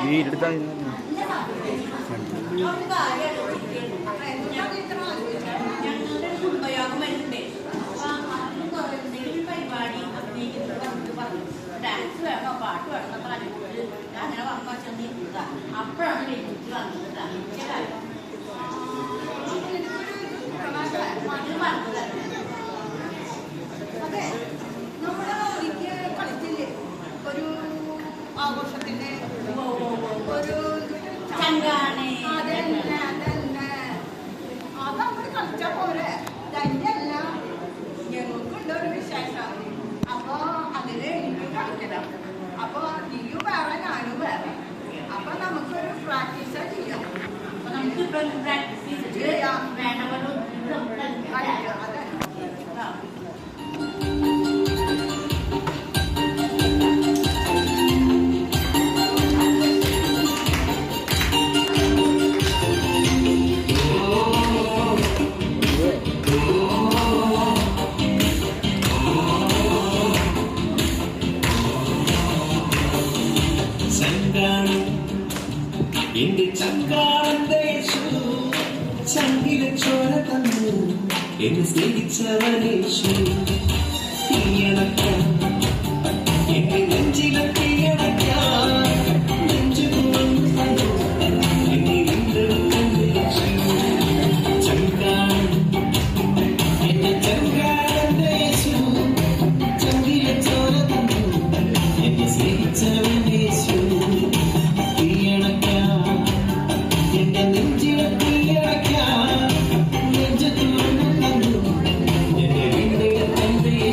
വീടെടുത്താ ഞങ്ങളുടെ കുടുംബയോഗം വരുന്നുണ്ട്. പരിപാടി പറഞ്ഞു ഡാൻസ് വേണോ പാട്ട് വേണോ പറഞ്ഞിട്ട് ഞാൻ അങ്ങനെ വന്നു ചെന്നിരുന്നതാ. അപ്പോഴാണ് എനിക്ക് വന്നത് അതെ നമ്മുടെ ഒരിക്കൽ കളിച്ചില്ലേ ഒരു ആഘോഷത്തിന്റെ ഒരു ചങ്കാണ്. അതന്നെ അതവിടെ കളിച്ചാ പോരെ. തന്നെയല്ല ഞങ്ങൾക്കുണ്ട് ഒരു വിശേഷം. അപ്പൊ അതിന് എനിക്ക് കളിക്കണം. അപ്പൊ നീയും വേറെ ഞാനും വേറെ. അപ്പൊ നമുക്കൊരു പ്രാക്ടീസ് ചെയ്യാം. അപ്പൊ നമുക്ക് പ്രാക്ടീസ് ചെയ്യാം. വേണ്ടവരും അതെ എന്റെ ചങ്കാന്തേശു ചങ്കിലെ ചോര തന്നു എന്നെ സ്നേഹിച്ചവനേശു തീയണക്കാൻ എന്റെ നെഞ്ചിലെ തീയണക്കാൻ നെഞ്ചു തുറന്നു എന്നെ വീണ്ടെടുത്തേശു ചങ്കാൻ എന്റെ ചങ്കാന്തേശു ചങ്കിലെ ചോര തന്നു എന്നെ സ്നേഹിച്ചവനേശു നെഞ്ചു തുറന്നു എന്നെ വീണ്ടെടുത്തേശു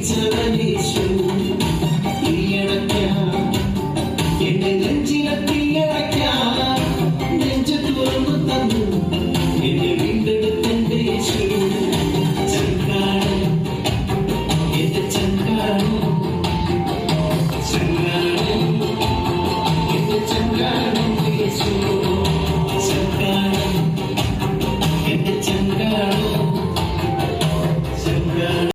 സ്നേഹിച്ചവരെ